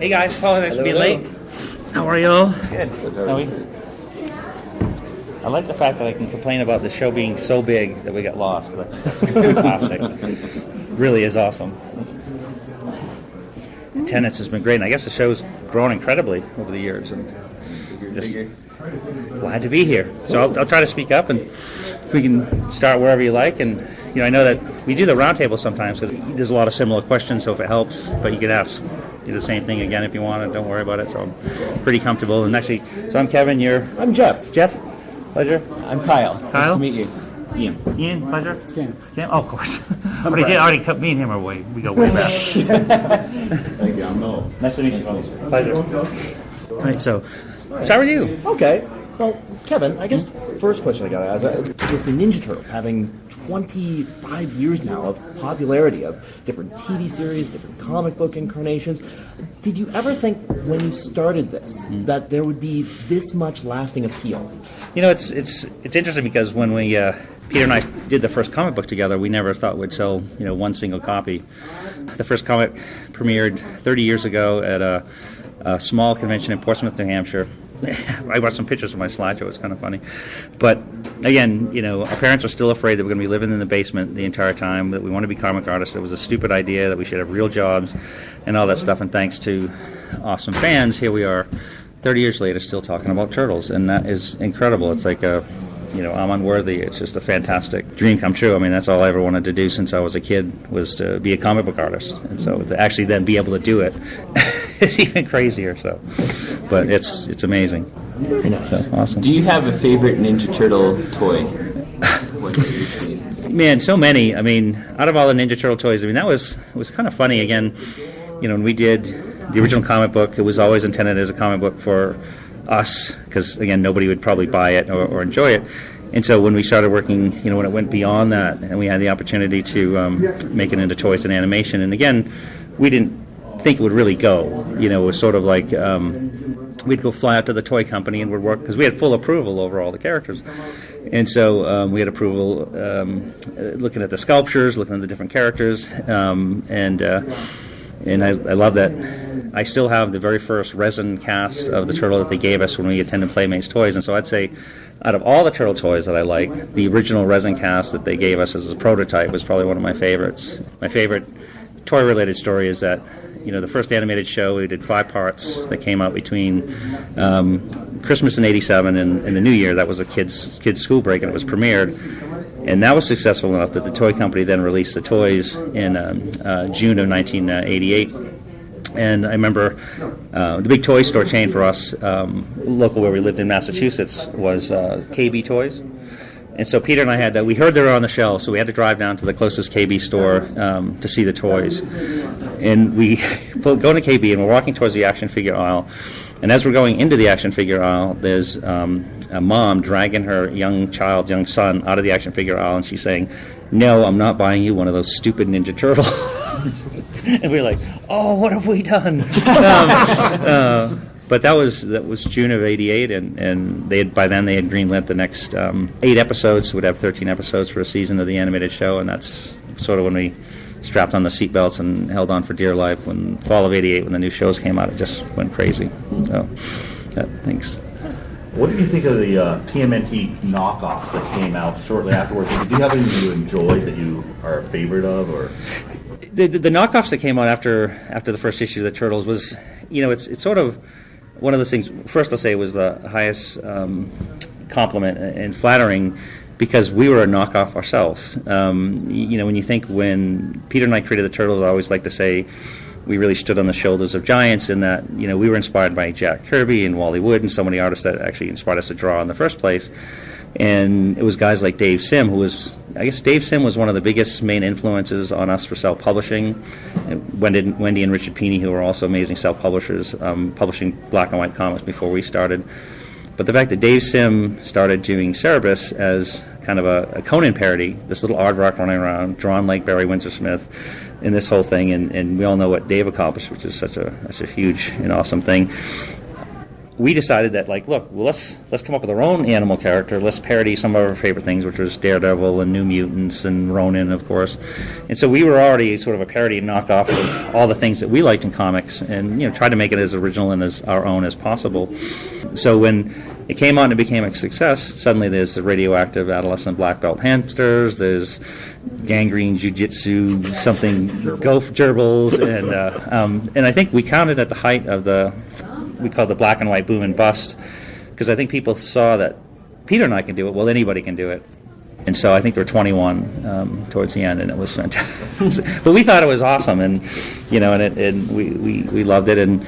Hey guys, apologize for being late. How are y'all? Good. I like the fact that I can complain about the show being so big that we got lost, but it's fantastic. Really is awesome. Attendance has been great, and I guess the show's grown incredibly over the years, and just glad to be here. So I'll try to speak up, and we can start wherever you like. And I know that we do the roundtable sometimes because there's a lot of similar questions, so if it helps, but you can do the same thing again if you want, and don't worry about it. So I'm pretty comfortable. And actually, so I'm Kevin. I'm Jeff. Jeff, pleasure. I'm Kyle. Kyle, nice to meet you. Ian, pleasure. Ken. Oh, of course. already cut me and him away. We go way back. Thank you. I'm Noel. Nice to meet you. Pleasure. All right, so start with you. Okay. Well, Kevin, I guess first question I got to ask is with the Ninja Turtles having 25 years now of popularity of different TV series, different comic book incarnations, did you ever think when you started this that there would be this much lasting appeal? It's interesting because when we Peter and I did the first comic book together, we never thought we'd sell one single copy. The first comic premiered 30 years ago at a small convention in Portsmouth, New Hampshire. I watched some pictures of my slideshow. It's kind of funny. But again, our parents were still afraid that we're going to be living in the basement the entire time, that we want to be comic artists. It was a stupid idea that we should have real jobs and all that stuff. And thanks to awesome fans, here we are 30 years later still talking about Turtles. And that is incredible. It's like I'm unworthy. It's just a fantastic dream come true. I mean, that's all I ever wanted to do since I was a kid, was to be a comic book artist. And so to actually then be able to do it is even crazier. So, but it's amazing. Very nice. So awesome. Do you have a favorite Ninja Turtle toy? Man, so many. I mean, out of all the Ninja Turtle toys, it was kind of funny. Again, when we did the original comic book, it was always intended as a comic book for us, because again, nobody would probably buy it or enjoy it. And so when we started working, when it went beyond that, and we had the opportunity to make it into toys and animation, and again, we didn't think it would really go. It was sort of like we'd go fly out to the toy company and would work, because we had full approval over all the characters. And so we had approval looking at the sculptures, looking at the different characters, and I love that I still have the very first resin cast of the turtle that they gave us when we attended Playmates Toys. And so I'd say out of all the turtle toys that I like, the original resin cast that they gave us as a prototype was probably one of my favorites. My favorite toy-related story is that, the first animated show, we did 5 parts that came out between Christmas in '87 and the New Year. That was a kids' school break, and it was premiered. And that was successful enough that the toy company then released the toys in June of 1988. And I remember the big toy store chain for us, local where we lived in Massachusetts, was KB Toys. And so Peter and I we heard they were on the shelf, so we had to drive down to the closest KB store to see the toys. And we go to KB, and we're walking towards the action figure aisle. And as we're going into the action figure aisle, there's a mom dragging her young son, out of the action figure aisle, and she's saying, "No, I'm not buying you one of those stupid Ninja Turtles." And we were like, "Oh, what have we done?" But that was June of '88, and by then they had greenlit the next 8 episodes. So we'd have 13 episodes for a season of the animated show, and that's sort of when we strapped on the seatbelts and held on for dear life. When fall of '88, when the new shows came out, it just went crazy. So, thanks. What did you think of the TMNT knockoffs that came out shortly afterwards? Did you have anything you enjoyed that you are a favorite of, or? The knockoffs that came out after the first issue of the Turtles was, it's sort of one of those things. First, I'll say it was the highest compliment and flattering, because we were a knockoff ourselves. When you think when Peter and I created the Turtles, I always like to say we really stood on the shoulders of giants, in that we were inspired by Jack Kirby and Wally Wood and so many artists that actually inspired us to draw in the first place. And it was guys like Dave Sim, Dave Sim was one of the biggest main influences on us for self-publishing. And Wendy and Richard Peeney, who were also amazing self-publishers, publishing black and white comics before we started. But the fact that Dave Sim started doing Cerebus as kind of a Conan parody, this little aardvark running around, drawn like Barry Windsor Smith, in this whole thing, and we all know what Dave accomplished, which is such a huge and awesome thing. we decided that, like, look, well, let's come up with our own animal character. Let's parody some of our favorite things, which was Daredevil and New Mutants and Ronin, of course. And so we were already sort of a parody and knockoff of all the things that we liked in comics, and tried to make it as original and as our own as possible. So when it came out and it became a success, suddenly there's the radioactive adolescent black belt hamsters, there's gangrene jiu-jitsu, something gopher gerbils, and I think we counted at the height of we call it the black and white boom and bust, because I think people saw that Peter and I can do it, well, anybody can do it. And so I think there were 21 towards the end, and it was fantastic. But we thought it was awesome, and we loved it, and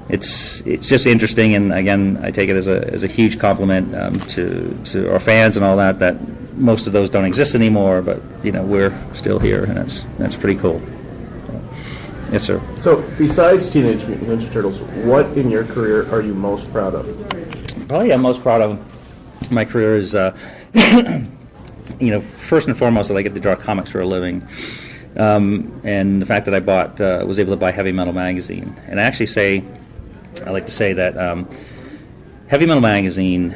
it's just interesting. And again, I take it as a huge compliment to our fans and all that most of those don't exist anymore, but we're still here, and that's pretty cool. Yes, sir. So, besides Teenage Mutant Ninja Turtles, what in your career are you most proud of? Probably I'm most proud of my career is, first and foremost that I get to draw comics for a living, and the fact that I was able to buy Heavy Metal magazine. And I like to say that Heavy Metal magazine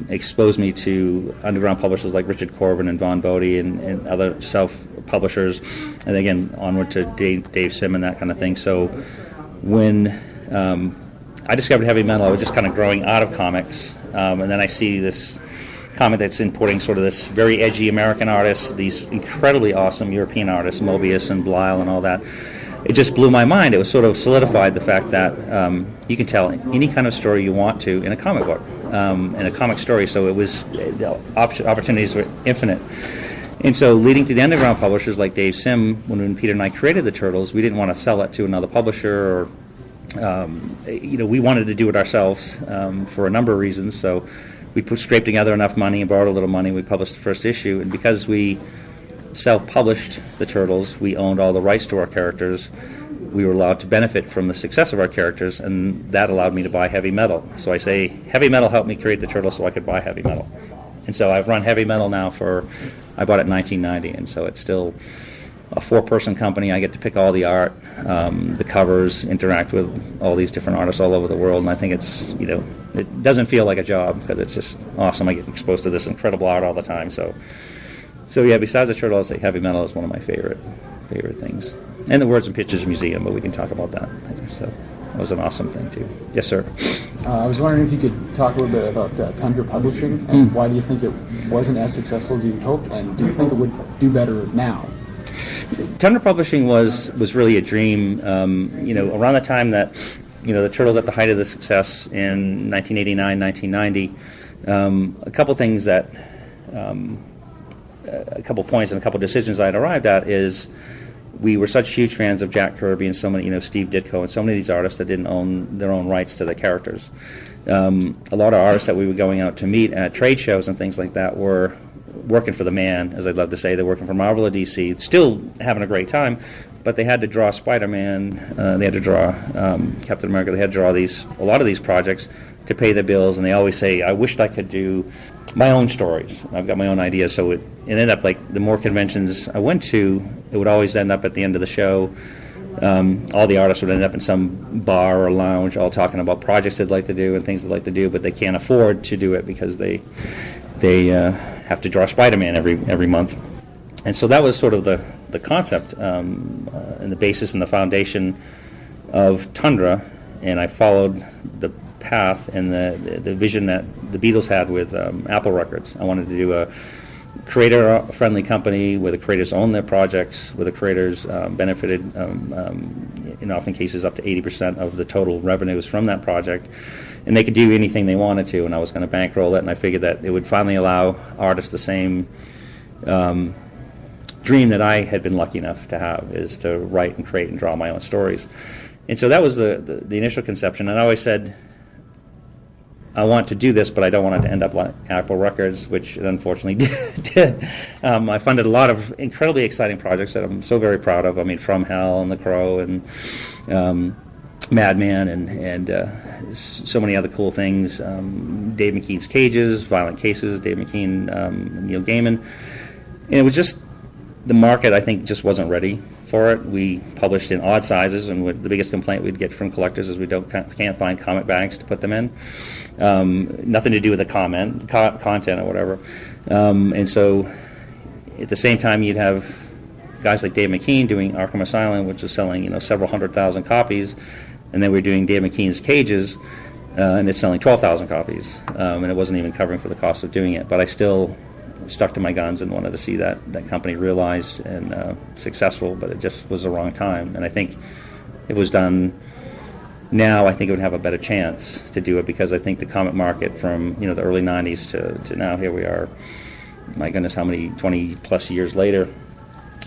exposed me to underground publishers like Richard Corbin and Von Bodie and other self-publishers, and again, onward to Dave Sim and that kind of thing. So when I discovered Heavy Metal, I was just kind of growing out of comics, and then I see this comic that's importing sort of this very edgy American artist, these incredibly awesome European artists, Mobius and Blyle and all that. It just blew my mind. It was sort of solidified the fact that you can tell any kind of story you want to in a comic book, in a comic story. So it was the opportunities were infinite. And so leading to the underground publishers like Dave Sim, when Peter and I created the Turtles, we didn't want to sell it to another publisher, or we wanted to do it ourselves for a number of reasons. So we scraped together enough money and borrowed a little money. We published the first issue, and because we self-published the Turtles, we owned all the rights to our characters. We were allowed to benefit from the success of our characters, and that allowed me to buy Heavy Metal. So I say Heavy Metal helped me create the Turtles so I could buy Heavy Metal. And so I've run Heavy Metal now I bought it in 1990, and so it's still a 4-person company. I get to pick all the art, the covers, interact with all these different artists all over the world, and I think it's, it doesn't feel like a job because it's just awesome. I get exposed to this incredible art all the time, So yeah, besides the Turtle, I'll say Heavy Metal is one of my favorite things. And the Words and Pictures Museum, but we can talk about that later. So that was an awesome thing too. Yes, sir. I was wondering if you could talk a little bit about Tundra Publishing, and why do you think it wasn't as successful as you had hoped, and do you think it would do better now? Tundra Publishing was really a dream. Around the time that the Turtles at the height of the success in 1989, 1990, a couple things that. A couple points and a couple decisions I had arrived at is we were such huge fans of Jack Kirby and so many, Steve Ditko and so many of these artists that didn't own their own rights to the characters. A lot of artists that we were going out to meet at trade shows and things like that were working for the man, as I'd love to say. They're working for Marvel or DC, still having a great time, but they had to draw Spider-Man, they had to draw Captain America, they had to draw a lot of these projects to pay the bills, and they always say, I wished I could do my own stories. I've got my own ideas, so it ended up like the more conventions I went to, it would always end up at the end of the show. All the artists would end up in some bar or lounge all talking about projects they'd like to do and things they'd like to do, but they can't afford to do it because they have to draw Spider-Man every month. And so that was sort of the concept and the basis and the foundation of Tundra, and I followed the path and the vision that the Beatles had with Apple Records. I wanted to do a creator-friendly company where the creators own their projects, where the creators benefited, in often cases, up to 80% of the total revenues from that project, and they could do anything they wanted to, and I was going to bankroll it, and I figured that it would finally allow artists the same dream that I had been lucky enough to have, is to write and create and draw my own stories. And so that was the initial conception, and I always said, I want to do this, but I don't want it to end up like Apple Records, which it unfortunately did. I funded a lot of incredibly exciting projects that I'm so very proud of. I mean, From Hell and The Crow and Madman and so many other cool things. Dave McKean's Cages, Violent Cases, Dave McKean, Neil Gaiman. And it was just, the market, I think, just wasn't ready for it. We published in odd sizes, and the biggest complaint we'd get from collectors is we can't find comic bags to put them in. Nothing to do with the content or whatever. And so at the same time, you'd have guys like Dave McKean doing Arkham Asylum, which was selling several 100,000 copies, and then we're doing Dave McKean's Cages, and it's selling 12,000 copies, and it wasn't even covering for the cost of doing it. But I still stuck to my guns and wanted to see that company realized and successful, but it just was the wrong time. And I think if it was done now, I think it would have a better chance to do it, because I think the comic market from the early 90s to now, here we are, my goodness, how many 20 plus years later,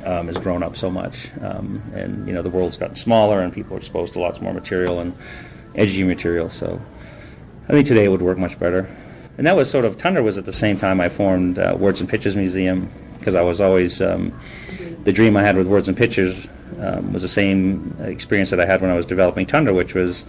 has grown up so much, and the world's gotten smaller and people are exposed to lots more material and edgy material. So I think today it would work much better. And that was sort of, Tundra was at the same time I formed Words and Pictures Museum, because I was always, the dream I had with Words and Pictures was the same experience that I had when I was developing Tundra, which was,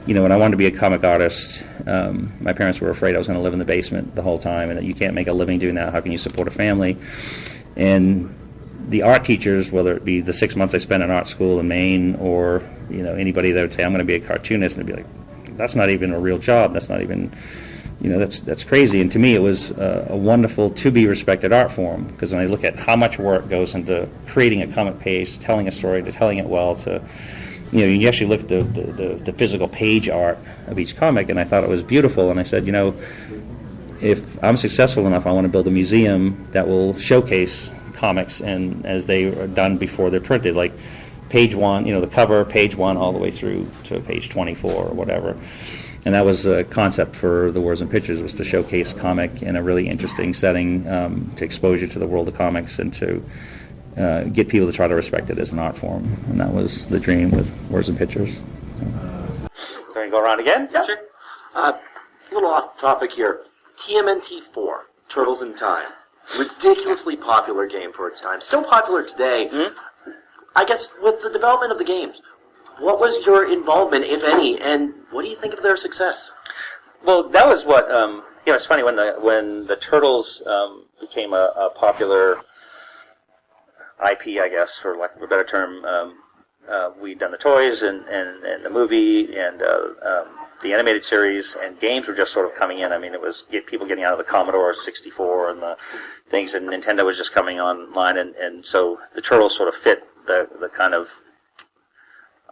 when I wanted to be a comic artist, my parents were afraid I was going to live in the basement the whole time, and that you can't make a living doing that. How can you support a family? And the art teachers, whether it be the 6 months I spent in art school in Maine, or anybody that would say I'm going to be a cartoonist, and they'd be like, that's not even a real job. That's not even, that's crazy. And to me, it was a wonderful, to be respected art form, because when I look at how much work goes into creating a comic page, to telling a story, to telling it well, to you actually look at the physical page art of each comic, and I thought it was beautiful. And I said, if I'm successful enough, I want to build a museum that will showcase comics and as they are done before they're printed, like page one, the cover, page one, all the way through to page 24 or whatever. And that was a concept for the Words and Pictures, was to showcase comic in a really interesting setting, to expose you to the world of comics, and to get people to try to respect it as an art form. And that was the dream with Words and Pictures. Going to go around again? Yeah. Sure. A little off topic here. TMNT 4, Turtles in Time. Ridiculously popular game for its time. Still popular today. Mm-hmm. I guess with the development of the games, what was your involvement, if any, and what do you think of their success? Well, that was what, it's funny, when the Turtles became a popular IP, I guess, for lack of a better term, we'd done the toys and the movie and the animated series, and games were just sort of coming in. I mean, it was people getting out of the Commodore 64 and the things, and Nintendo was just coming online, and so the Turtles sort of fit the kind of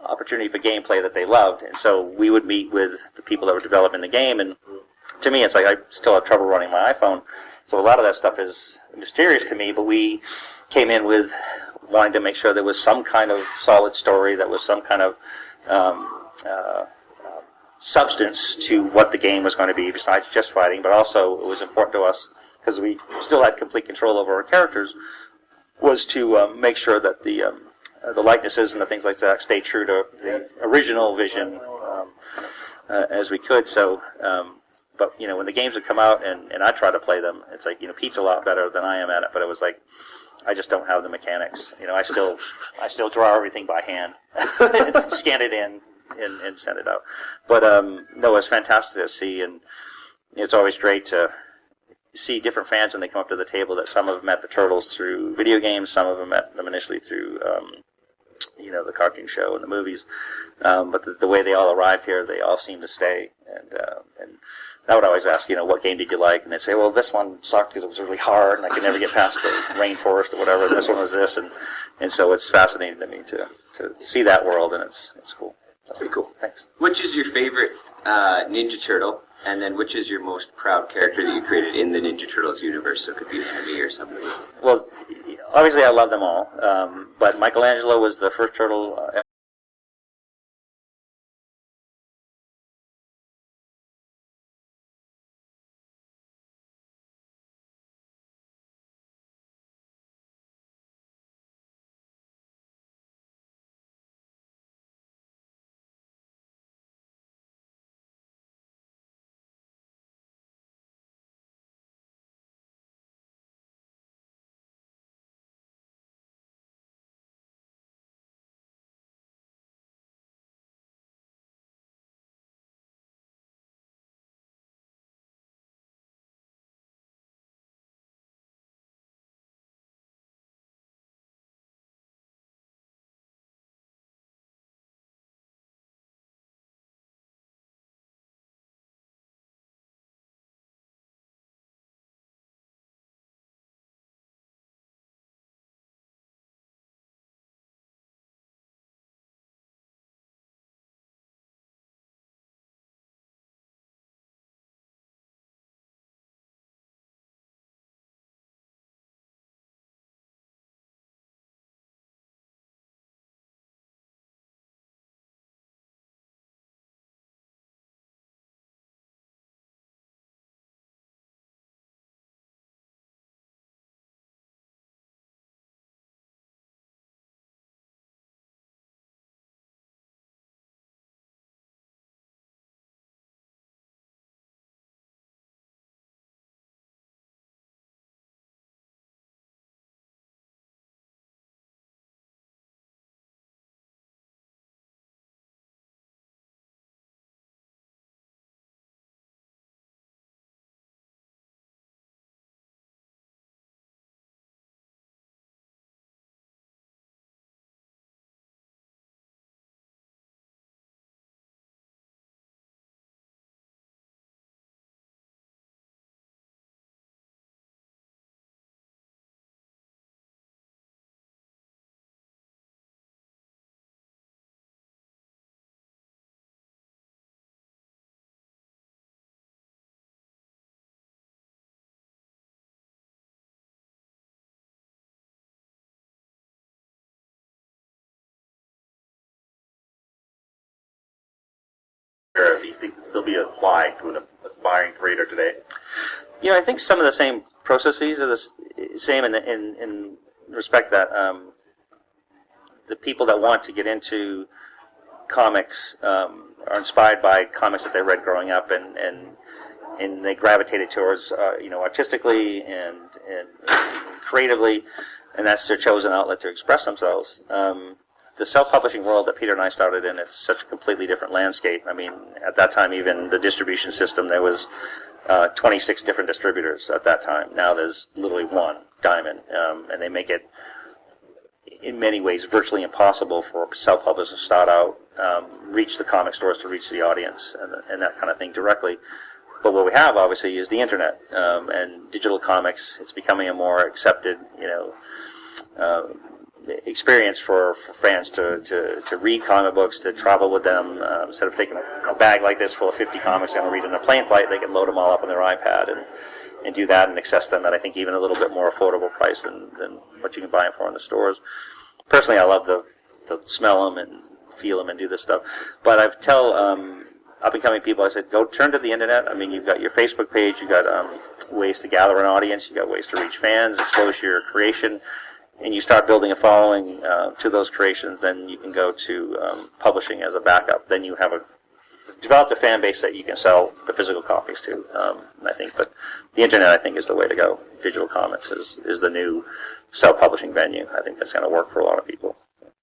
opportunity for gameplay that they loved. And so we would meet with the people that were developing the game, and to me, it's like I still have trouble running my iPhone, so a lot of that stuff is mysterious to me, but we came in with wanting to make sure there was some kind of solid story, that was some kind of substance to what the game was going to be, besides just fighting. But also, it was important to us, because we still had complete control over our characters, was to make sure that the likenesses and the things like that stay true to the original vision as we could. So, but when the games would come out and I try to play them, it's like Pete's a lot better than I am at it. But it was like, I just don't have the mechanics. I still draw everything by hand, scan it in, and send it out. But no, it's fantastic to see, and it's always great to see different fans when they come up to the table, that some have met the Turtles through video games, some of them met them initially through the cartoon show and the movies, but the way they all arrived here, they all seem to stay. And I would always ask, what game did you like? And they'd say, well, this one sucked because it was really hard and I could never get past the rainforest or whatever, and this one was this, and so it's fascinating to me to see that world, and it's cool. So, pretty cool. Thanks. Which is your favorite Ninja Turtle, and then which is your most proud character that you created in the Ninja Turtles universe? So it could be an enemy or somebody. Well, obviously I love them all, but Michelangelo was the first turtle think can still be applied to an aspiring creator today? I think some of the same processes are the same in respect that the people that want to get into comics are inspired by comics that they read growing up, and they gravitated towards artistically and creatively, and that's their chosen outlet to express themselves. The self-publishing world that Peter and I started in, it's such a completely different landscape. I mean, at that time, even the distribution system, there was 26 different distributors at that time. Now there's literally one, Diamond, and they make it, in many ways, virtually impossible for self-publishers to start out, reach the comic stores, to reach the audience, and that kind of thing directly. But what we have, obviously, is the internet and digital comics. It's becoming a more accepted, experience for fans to read comic books, to travel with them. Instead of taking a bag like this full of 50 comics and read in a plane flight, they can load them all up on their iPad and do that and access them at, I think, even a little bit more affordable price than what you can buy them for in the stores. Personally, I love to smell them and feel them and do this stuff. But I've tell up-and-coming people, I said, go turn to the internet. I mean, you've got your Facebook page, you've got ways to gather an audience, you've got ways to reach fans, expose your creation, and you start building a following to those creations. Then you can go to publishing as a backup. Then you have developed a fan base that you can sell the physical copies to. I think, but the internet, I think, is the way to go. Digital comics is the new self-publishing venue. I think that's going to work for a lot of people.